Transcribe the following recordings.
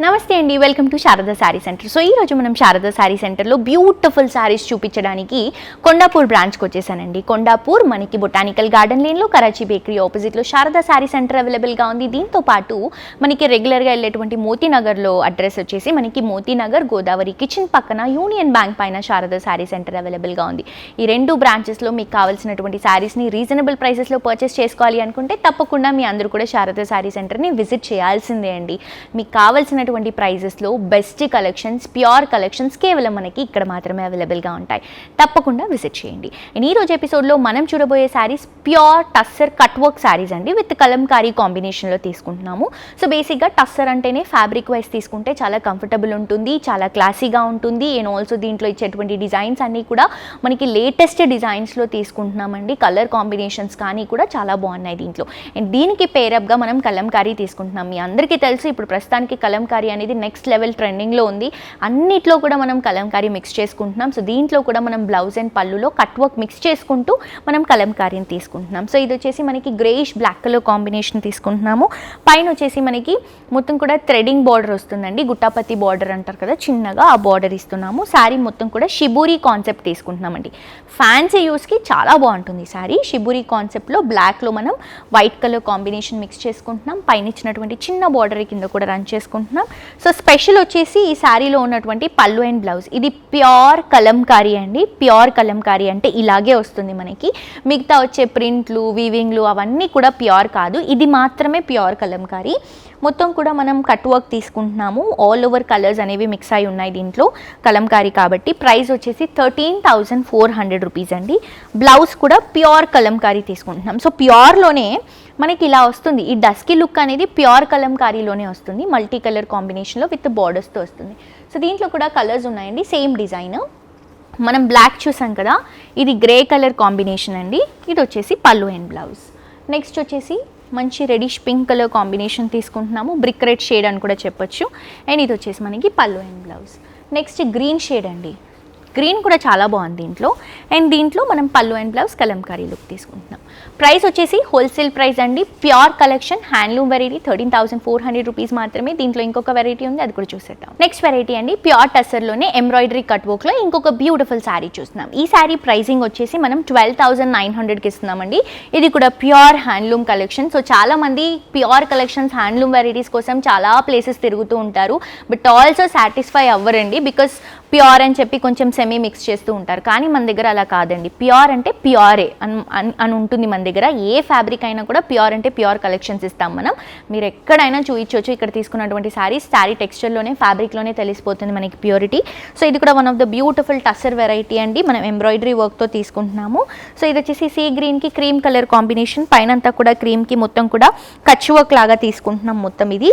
నమస్తే అండి, welcome to Sharada sari centre. So ఈరోజు మనం శారదా శారీ సెంటర్లో బ్యూటిఫుల్ శారీస్ చూపించడానికి కొండాపూర్ బ్రాంచ్కి వచ్చేసానండి. కొండాపూర్ మనకి బొటానికల్ గార్డెన్ లేన్లో కరాచీ బేకరీ ఆపోజిట్లో శారదా శారీ సెంటర్ అవైలబుల్గా ఉంది. దీంతో పాటు మనకి రెగ్యులర్గా వెళ్ళేటువంటి మోతీనగర్లో అడ్రస్ వచ్చేసి మనకి మోతీనగర్ గోదావరి కిచెన్ పక్కన యూనియన్ బ్యాంక్ పైన శారదా శారీ సెంటర్ అవైలబుల్గా ఉంది. ఈ రెండు బ్రాంచెస్లో మీకు కావాల్సినటువంటి శారీస్ని రీజనబుల్ ప్రైసెస్లో పర్చేస్ చేసుకోవాలి అనుకుంటే తప్పకుండా మీ అందరూ కూడా శారదా శారీ సెంటర్ని విజిట్ చేయాల్సిందే అండి. మీకు కావాల్సిన ప్రైజెస్లో బెస్ట్ కలెక్షన్స్, ప్యూర్ కలెక్షన్స్ కేవలం మనకి ఇక్కడ మాత్రమే అవైలబుల్గా ఉంటాయి. తప్పకుండా విజిట్ చేయండి. అండ్ ఈ రోజు ఎపిసోడ్లో మనం చూడబోయే saris pure tussar cut work saris అండి, విత్ కలంకారీ కాంబినేషన్లో తీసుకుంటున్నాము. సో బేసిక్గా టస్సర్ అంటేనే ఫ్యాబ్రిక్ వైజ్ తీసుకుంటే చాలా కంఫర్టబుల్ ఉంటుంది, చాలా క్లాసీగా ఉంటుంది. అండ్ ఆల్సో దీంట్లో ఇచ్చేటువంటి డిజైన్స్ అన్నీ కూడా మనకి లేటెస్ట్ డిజైన్స్లో తీసుకుంటున్నామండి. కలర్ కాంబినేషన్స్ కానీ కూడా చాలా బాగున్నాయి దీంట్లో. అండ్ దీనికి పేరప్గా మనం కలంకారీ తీసుకుంటున్నాం. మీ అందరికీ తెలుసు ఇప్పుడు ప్రస్తుతానికి కలంకారీ అనేది నెక్స్ట్ లెవెల్ ట్రెండింగ్లో ఉంది. అన్నిట్లో కూడా మనం కలంకారీ మిక్స్ చేసుకుంటున్నాం. సో దీంట్లో కూడా మనం బ్లౌజ్ అండ్ పళ్ళులో కట్ వర్క్ మిక్స్ చేసుకుంటూ మనం కలంకారీని తీసుకుంటున్నాం. సో ఇది వచ్చేసి మనకి గ్రేయిష్ బ్లాక్ కలర్ కాంబినేషన్ తీసుకుంటున్నాము. పైన వచ్చేసి మనకి మొత్తం కూడా థ్రెడింగ్ బార్డర్ వస్తుందండి, గుట్టాపత్తి బార్డర్ అంటారు కదా, చిన్నగా ఆ బార్డర్ ఇస్తున్నాము. శారీ మొత్తం కూడా షిబూరి కాన్సెప్ట్ తీసుకుంటున్నామండి. ఫ్యాన్సీ యూస్కి చాలా బాగుంటుంది శారీ. షిబూరి కాన్సెప్ట్లో బ్లాక్లో మనం వైట్ కలర్ కాంబినేషన్ మిక్స్ చేసుకుంటున్నాం. పైన ఇచ్చినటువంటి చిన్న బార్డర్ కింద కూడా రన్ చేసుకుంటున్నాం. సో స్పెషల్ వచ్చేసి ఈ శారీలో ఉన్నటువంటి పళ్ళు అండ్ బ్లౌజ్, ఇది ప్యూర్ కలంకారీ అండి. ప్యూర్ కలంకారీ అంటే ఇలాగే వస్తుంది మనకి. మిగతా వచ్చే ప్రింట్లు, వీవింగ్లు అవన్నీ కూడా ప్యూర్ కాదు, ఇది మాత్రమే ప్యూర్ కలంకారీ. మొత్తం కూడా మనం కట్ వర్క్ తీసుకుంటున్నాము. ఆల్ ఓవర్ కలర్స్ అనేవి మిక్స్ అయి ఉన్నాయి దీంట్లో, కలంకారీ కాబట్టి. ప్రైస్ వచ్చేసి 13,400 రూపీస్ అండి. బ్లౌజ్ కూడా ప్యూర్ కలంకారీ తీసుకుంటున్నాం. సో ప్యూర్లోనే మనకి ఇలా వస్తుంది. ఈ డస్కీ లుక్ అనేది ప్యూర్ కలంకారీలోనే వస్తుంది, మల్టీ కలర్ కాంబినేషన్లో విత్ బార్డర్స్తో వస్తుంది. సో దీంట్లో కూడా కలర్స్ ఉన్నాయండి, సేమ్ డిజైన్. మనం బ్లాక్ చూసాం కదా, ఇది గ్రే కలర్ కాంబినేషన్ అండి. ఇది వచ్చేసి పళ్ళు అండ్ బ్లౌజ్. నెక్స్ట్ వచ్చేసి మంచి రెడిష్ పింక్ కలర్ కాంబినేషన్ తీసుకుంటున్నాము, బ్రిక్ రెడ్ షేడ్ అని కూడా చెప్పొచ్చు. అండ్ ఇది వచ్చేసి మనకి పళ్ళు and blouse. Next green shade అండి, గ్రీన్ కూడా చాలా బాగుంది దీంట్లో. అండ్ దీంట్లో మనం పళ్ళు అండ్ బ్లౌజ్ కలంకారీ లుక్ తీసుకుంటున్నాం. ప్రైస్ వచ్చేసి హోల్సేల్ ప్రైస్ అండి. Pure collection handloom variety 13,400 rupees మాత్రమే. దీంట్లో ఇంకొక వెరైటీ ఉంది, అది కూడా చూసేద్దాం. నెక్స్ట్ వెరైటీ అండి, ప్యూర్ టస్సర్లోనే ఎంబ్రాయిడరీ కట్ వర్క్లో ఇంకొక బ్యూటిఫుల్ శారీ చూస్తున్నాం. ఈ శారీ ప్రైసింగ్ వచ్చేసి మనం 12,900కి ఇస్తున్నామండి. ఇది కూడా ప్యూర్ హ్యాండ్లూమ్ కలెక్షన్. సో చాలామంది ప్యూర్ కలెక్షన్స్, హ్యాండ్లూమ్ వెరైటీస్ కోసం చాలా ప్లేసెస్ తిరుగుతూ ఉంటారు, బట్ ఆల్సో సాటిస్ఫై అవ్వరండి. బికాస్ ప్యూర్ అని చెప్పి కొంచెం సెమీ మిక్స్ చేస్తూ ఉంటారు, కానీ మన దగ్గర అలా కాదండి. ప్యూర్ అంటే ప్యూరే అని ఉంటుంది మన దగ్గర. ఏ ఫ్యాబ్రిక్ అయినా కూడా ప్యూర్ అంటే ప్యూర్ కలెక్షన్స్ ఇస్తాం మనం. మీరు ఎక్కడైనా చూయించవచ్చు. ఇక్కడ తీసుకున్నటువంటి శారీ టెక్స్చర్లోనే, ఫ్యాబ్రిక్లోనే తెలిసిపోతుంది మనకి ప్యూరిటీ. సో ఇది కూడా one of the beautiful tussar variety అండి. మనం ఎంబ్రాయిడరీ వర్క్తో తీసుకుంటున్నాము. సో ఇది వచ్చేసి సీ గ్రీన్కి క్రీమ్ కలర్ కాంబినేషన్, పైన అంతా కూడా క్రీమ్కి మొత్తం కూడా కచ్ వర్క్ లాగా తీసుకుంటున్నాం. మొత్తం ఇది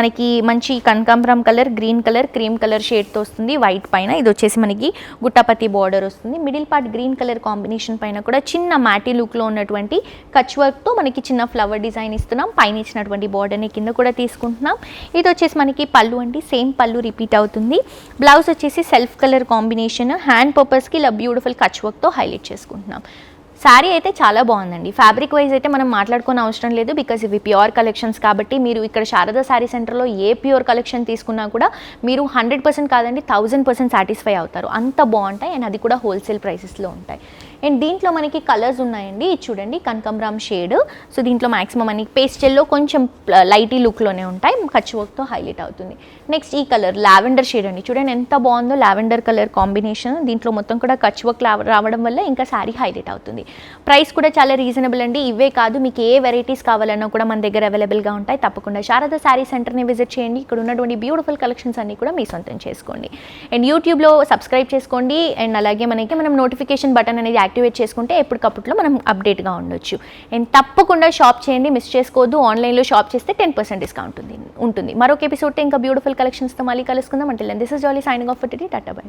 మనకి మంచి కనకాంబరం colour, green colour, cream colour షేడ్తో వస్తుంది వైట్ పైన. ఇది వచ్చేసి మనకి గుట్టాపత్తి బార్డర్ వస్తుంది. Middle part green colour combination పైన కూడా చిన్న మ్యాటీ లుక్లో ఉన్నటువంటి కచ్ వర్క్తో మనకి చిన్న ఫ్లవర్ డిజైన్ ఇస్తున్నాం. పైన ఇచ్చినటువంటి బార్డర్ని కింద కూడా తీసుకుంటున్నాం. ఇది వచ్చేసి మనకి పళ్ళు అండి, సేమ్ పళ్ళు రిపీట్ అవుతుంది. బ్లౌజ్ వచ్చేసి సెల్ఫ్ కలర్ కాంబినేషన్, హ్యాండ్ పర్పస్కి ఇలా బ్యూటిఫుల్ కచ్ వర్క్తో హైలైట్ చేసుకుంటున్నాం. శారీ అయితే చాలా బాగుందండి. ఫ్యాబ్రిక్ వైజ్ అయితే మనం మాట్లాడుకోని అవసరం లేదు, బికాజ్ ఇవి ప్యూర్ కలెక్షన్స్ కాబట్టి. మీరు ఇక్కడ శారదా శారీ సెంటర్లో ఏ ప్యూర్ కలెక్షన్ తీసుకున్నా కూడా మీరు 100% కాదండి 1000% సాటిస్ఫై అవుతారు. అంత బాగుంటాయి. అండ్ అది కూడా హోల్సేల్ ప్రైసెస్లో ఉంటాయి. అండ్ దీంట్లో మనకి కలర్స్ ఉన్నాయండి, చూడండి కనకాంబరం షేడ్. సో దీంట్లో మ్యాక్సిమం మనకి పేస్టల్లో కొంచెం లైటీ లుక్లోనే ఉంటాయి, కచ్ వర్క్తో హైలైట్ అవుతుంది. నెక్స్ట్ ఈ కలర్ లావెండర్ షేడ్ అండి, చూడండి ఎంత బాగుందో లావెండర్ కలర్ కాంబినేషన్. దీంట్లో మొత్తం కూడా కచ్ వర్క్ రావడం వల్ల ఇంకా శారీ హైలైట్ అవుతుంది. ప్రైస్ కూడా చాలా రీజనబుల్ అండి. ఇవే కాదు, మీకు ఏ వెరైటీస్ కావాలన్నా కూడా మన దగ్గర అవైలబుల్గా ఉంటాయి. తప్పకుండా శారదా శారీ సెంటర్ని విజిట్ చేయండి. ఇక్కడ ఉన్నటువంటి బ్యూటిఫుల్ కలెక్షన్స్ అన్నీ కూడా మీ సొంతం చేసుకోండి. అండ్ యూట్యూబ్లో సబ్స్క్రైబ్ చేసుకోండి. అండ్ అలాగే మనం నోటిఫికేషన్ బటన్ అనేది యాక్టివేట్ చేసుకుంటే ఎప్పటికప్పుడులో మనం అప్డేట్గా ఉండొచ్చు. అండ్ తప్పకుండా షాప్ చేయండి, మిస్ చేసుకోవద్దు. ఆన్లైన్లో షాప్ చేస్తే 10% డిస్కౌంట్ ఉంటుంది. మరొక ఎపిసోడ్తో ఇంకా బ్యూటిఫుల్ కలెక్షన్స్తో మళ్ళీ కలుసుకుందాం. అంటే this is jolly signing off for today. Tata bye.